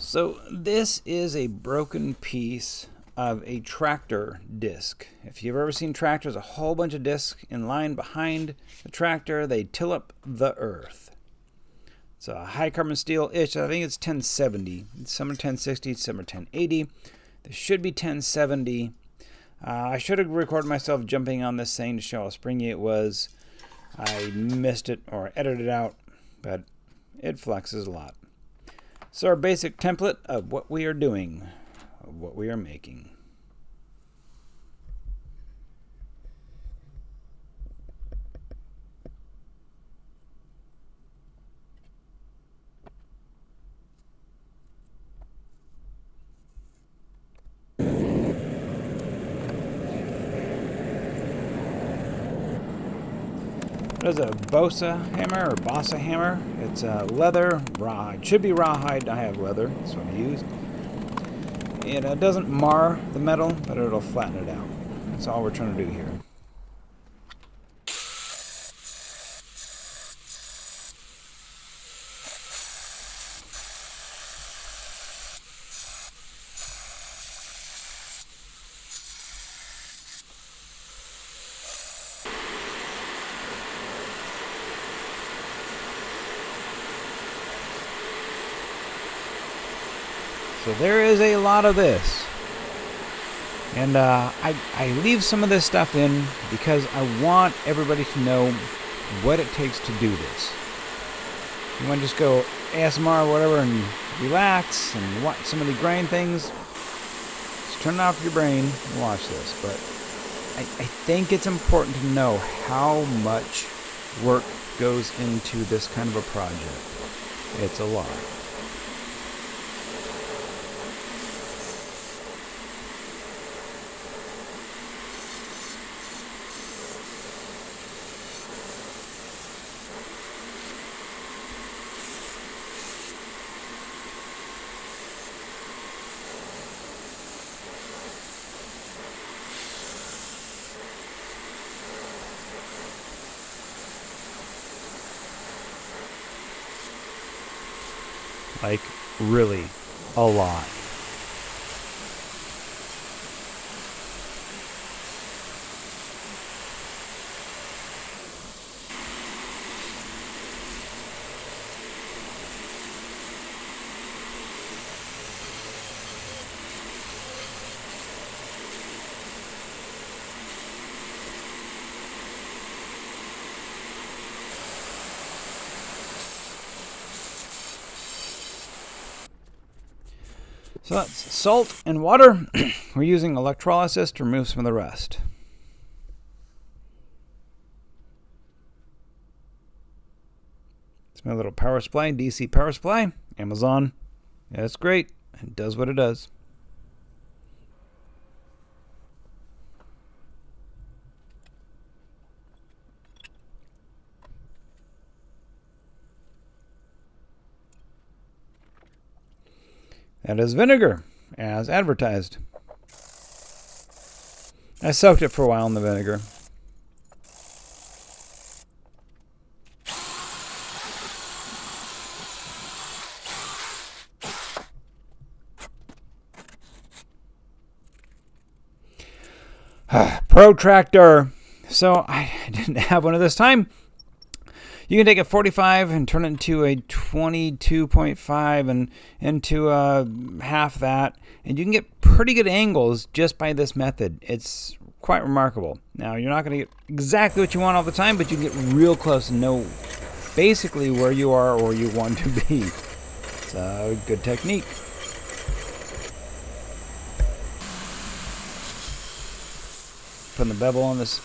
So this is a broken piece of a tractor disc. If you've ever seen tractors, a whole bunch of discs in line behind the tractor, they till up the earth. It's a high carbon steel-ish. I think it's 1070. Some are 1060, some are 1080. This should be 1070. I should have recorded myself jumping on this thing to show how springy it was. I missed it or edited it out, but it flexes a lot. So our basic template of what we are doing, of what we are making. There's a Bosa hammer or Bossa hammer. It's leather, rawhide. Should be rawhide. I have leather. That's what I used. It doesn't mar the metal, but it'll flatten it out. That's all we're trying to do here. So there is a lot of this. And I leave some of this stuff in because I want everybody to know what it takes to do this. You want to just go ASMR or whatever and relax and watch some of the grind things. Just turn it off your brain and watch this. But I think it's important to know how much work goes into this kind of a project. It's a lot. Like, really, a lot. So that's salt and water. We're using electrolysis to remove some of the rust. It's my little power supply, DC power supply, Amazon. Yeah, it's great. It does what it does. That is vinegar, as advertised. I soaked it for a while in the vinegar. Protractor. So I didn't have one of this time. You can take a 45 and turn it into a 22.5 and into half that. And you can get pretty good angles just by this method. It's quite remarkable. Now, you're not going to get exactly what you want all the time, but you can get real close and know basically where you are or you want to be. It's a good technique. Putting the bevel on this.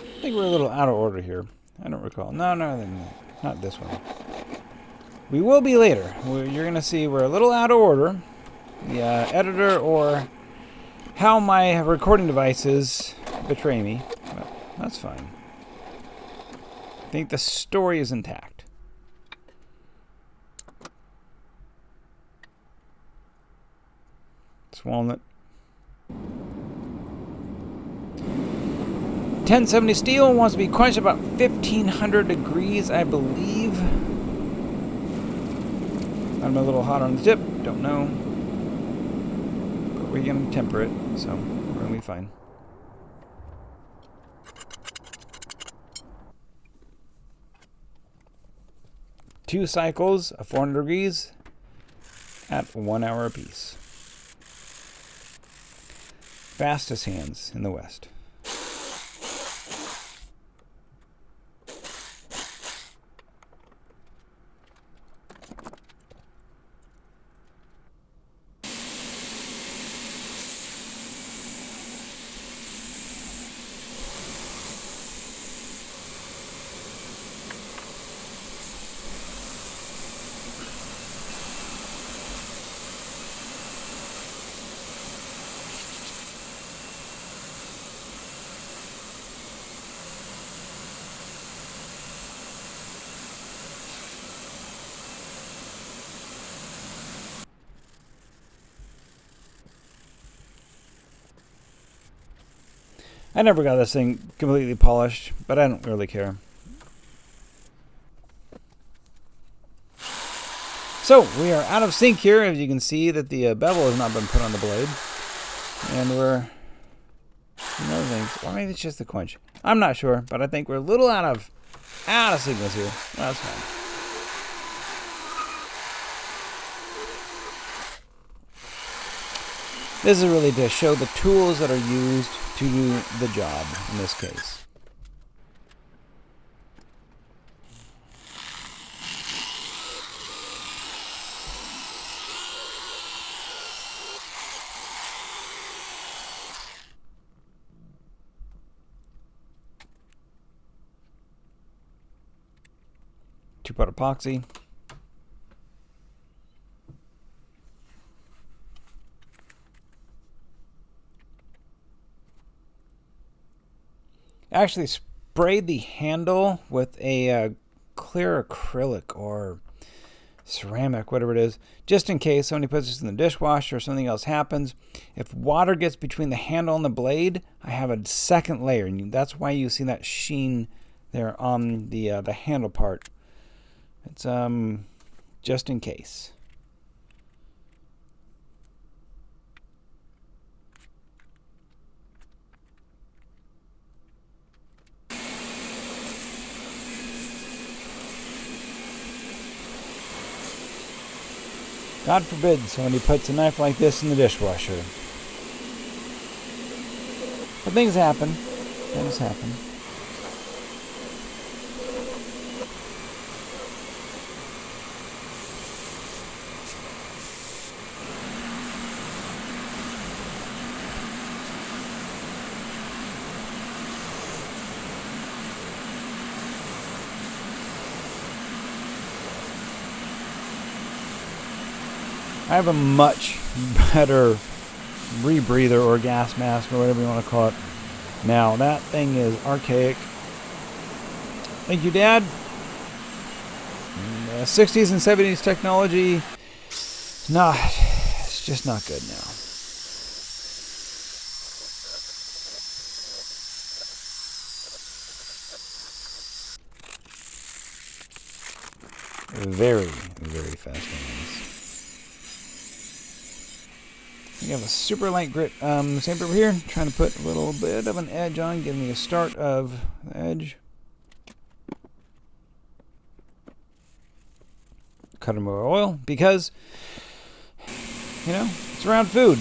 I think we're a little out of order here. I don't recall. No, not this one. We will be later. You're going to see we're a little out of order. The editor or how my recording devices betray me. But that's fine. I think the story is intact. It's walnut. 1070 steel wants to be quenched about 1500 degrees, I believe. I'm a little hot on the tip, don't know. But we're going to temper it, so we're going to be fine. Two cycles of 400 degrees at 1 hour apiece. Fastest hands in the West. I never got this thing completely polished, but I don't really care. So, we are out of sync here. As you can see that the bevel has not been put on the blade. And we're... Another thing, why maybe it's just the quench. I'm not sure, but I think we're a little out of signals here. Well, that's fine. This is really to show the tools that are used to do the job in this case. Two-part epoxy. Actually sprayed the handle with a clear acrylic or ceramic, whatever it is, just in case somebody puts this in the dishwasher or something else happens. If water gets between the handle and the blade, I have a second layer, and that's why you see that sheen there on the handle part. It's just in case. God forbid somebody puts a knife like this in the dishwasher. But things happen. Things happen. I have a much better rebreather or gas mask or whatever you want to call it now. That thing is archaic. Thank you, Dad. 60s and 70s technology, it's just not good now. Very, very fast hands. We have a super light grit sandpaper here. Trying to put a little bit of an edge on, giving me a start of the edge. Cut more oil because, you know, it's around food.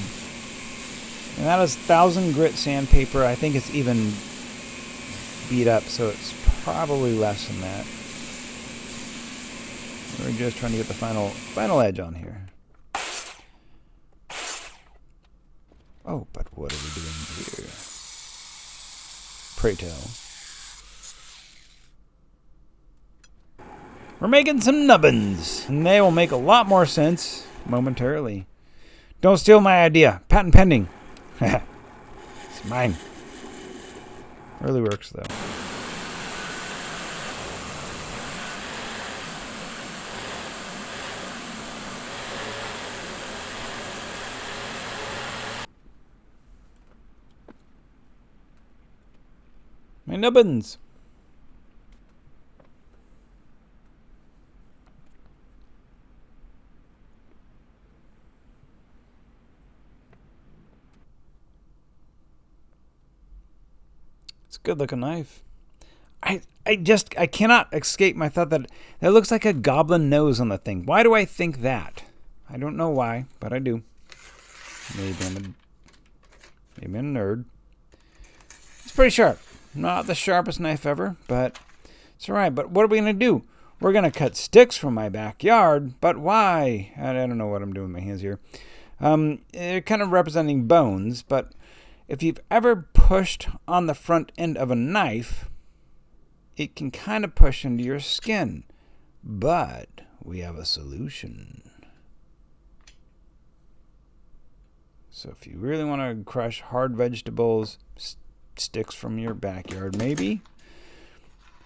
And that is 1000 grit sandpaper. I think it's even beat up, so it's probably less than that. We're just trying to get the final edge on here. Oh, but what are we doing here? Pray tell. We're making some nubbins, and they will make a lot more sense momentarily. Don't steal my idea. Patent pending. It's mine. Really works, though. My nubbins. It's a good looking knife. I cannot escape my thought that looks like a goblin nose on the thing. Why do I think that? I don't know why, but I do. Maybe I'm a nerd. It's pretty sharp. Not the sharpest knife ever, but it's alright. But what are we going to do? We're going to cut sticks from my backyard, but why? I don't know what I'm doing with my hands here. They're kind of representing bones, but if you've ever pushed on the front end of a knife, it can kind of push into your skin. But we have a solution. So if you really want to crush hard vegetables, sticks from your backyard maybe,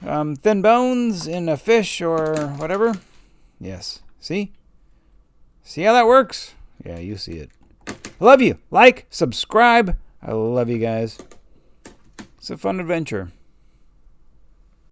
thin bones in a fish or whatever, yes, see how that works? Yeah, you see it. I love you. Like, subscribe. I love you guys. It's a fun adventure.